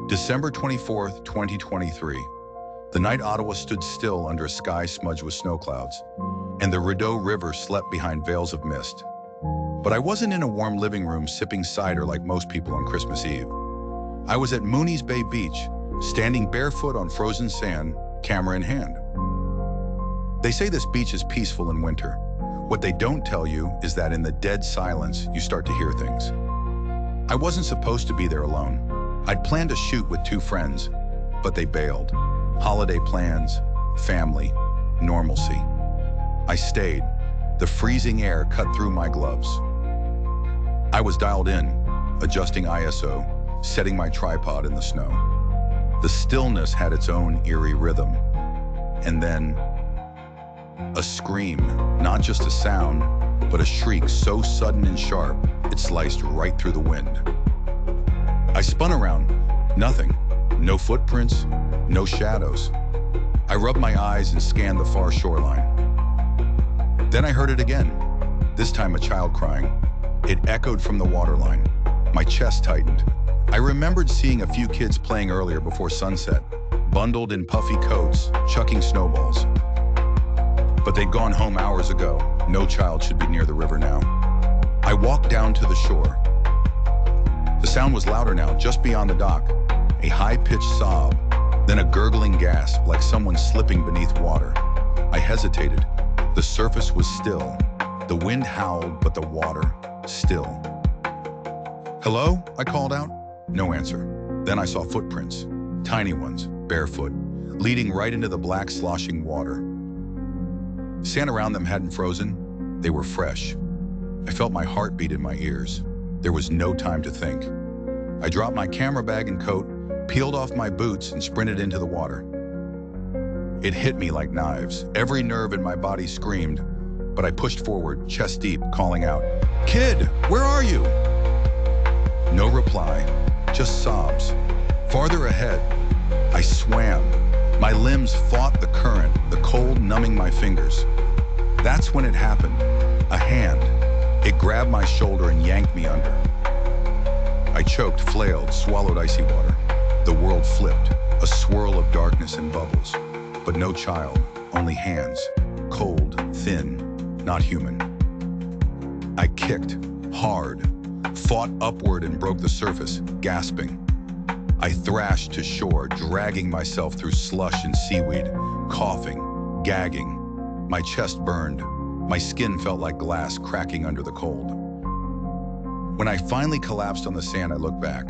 December 24th, 2023. The night Ottawa stood still under a sky smudged with snow clouds, and the Rideau River slept behind veils of mist. But I wasn't in a warm living room sipping cider like most people on Christmas Eve. I was at Mooney's Bay Beach, standing barefoot on frozen sand, camera in hand. They say this beach is peaceful in winter. What they don't tell you is that in the dead silence, you start to hear things. I wasn't supposed to be there alone. I'd planned to shoot with two friends, but they bailed. Holiday plans, family, normalcy. I stayed. The freezing air cut through my gloves. I was dialed in, adjusting ISO, setting my tripod in the snow. The stillness had its own eerie rhythm. And then, a scream, not just a sound, but a shriek so sudden and sharp, it sliced right through the wind. I spun around, nothing, no footprints, no shadows. I rubbed my eyes and scanned the far shoreline. Then I heard it again, this time a child crying. It echoed from the waterline. My chest tightened. I remembered seeing a few kids playing earlier before sunset, bundled in puffy coats, chucking snowballs. But they'd gone home hours ago. No child should be near the river now. I walked down to the shore. The sound was louder now, just beyond the dock. A high-pitched sob, then a gurgling gasp like someone slipping beneath water. I hesitated. The surface was still. The wind howled, but the water, still. "Hello?" I called out. No answer. Then I saw footprints, tiny ones, barefoot, leading right into the black sloshing water. Sand around them hadn't frozen. They were fresh. I felt my heartbeat in my ears. There was no time to think. I dropped my camera bag and coat, peeled off my boots, and sprinted into the water. It hit me like knives. Every nerve in my body screamed, but I pushed forward, chest deep, calling out, "Kid, where are you?" No reply, just sobs. Farther ahead, I swam. My limbs fought the current, the cold numbing my fingers. That's when it happened. A hand. It grabbed my shoulder and yanked me under. I choked, flailed, swallowed icy water. The world flipped, a swirl of darkness and bubbles. But no child, only hands. Cold, thin, not human. I kicked, hard, fought upward and broke the surface, gasping. I thrashed to shore, dragging myself through slush and seaweed, coughing, gagging. My chest burned. My skin felt like glass cracking under the cold. When I finally collapsed on the sand, I looked back.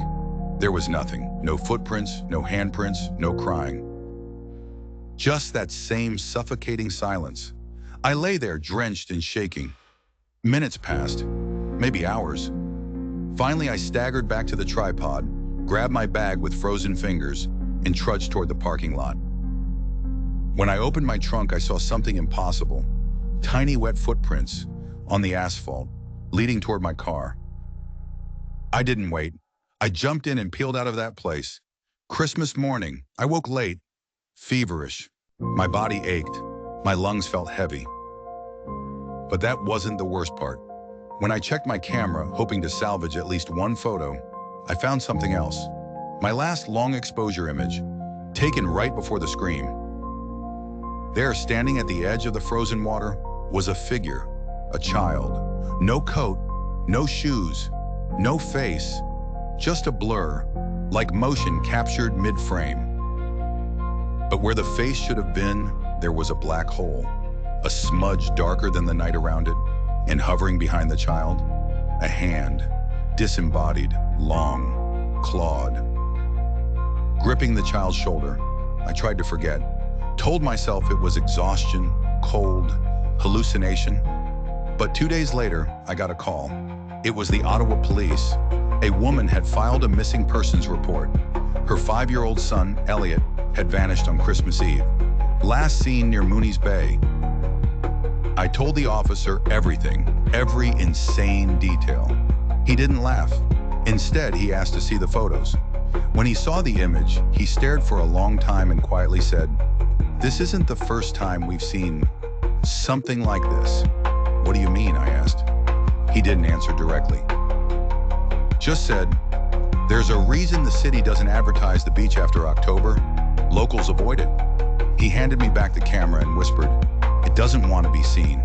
There was nothing. No footprints, no handprints, no crying. Just that same suffocating silence. I lay there, drenched and shaking. Minutes passed, maybe hours. Finally, I staggered back to the tripod, grabbed my bag with frozen fingers, and trudged toward the parking lot. When I opened my trunk, I saw something impossible. Tiny wet footprints on the asphalt, leading toward my car. I didn't wait. I jumped in and peeled out of that place. Christmas morning, I woke late, feverish. My body ached. My lungs felt heavy. But that wasn't the worst part. When I checked my camera, hoping to salvage at least one photo, I found something else. My last long exposure image, taken right before the scream. There, standing at the edge of the frozen water, was a figure, a child. No coat, no shoes, no face, just a blur, like motion captured mid-frame. But where the face should have been, there was a black hole, a smudge darker than the night around it, and hovering behind the child, a hand, disembodied, long, clawed. Gripping the child's shoulder, I tried to forget, told myself it was exhaustion, cold, hallucination. But 2 days later, I got a call. It was the Ottawa police. A woman had filed a missing persons report. Her 5-year-old son, Elliot, had vanished on Christmas Eve, last seen near Mooney's Bay. I told the officer everything, every insane detail. He didn't laugh. Instead, he asked to see the photos. When he saw the image, he stared for a long time and quietly said, "This isn't the first time we've seen something like this." "What do you mean?" I asked. He didn't answer directly. Just said, There's a reason the city doesn't advertise the beach after October. Locals avoid it. He handed me back the camera and whispered, "It doesn't want to be seen."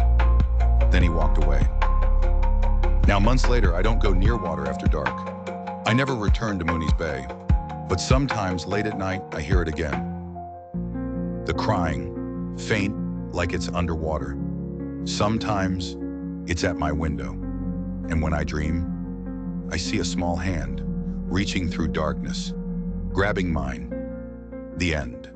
Then he walked away. Now, months later, I don't go near water after dark. I never return to Mooney's Bay. But sometimes, late at night, I hear it again. The crying, faint, like it's underwater. Sometimes, it's at my window. And when I dream, I see a small hand reaching through darkness, grabbing mine. The end.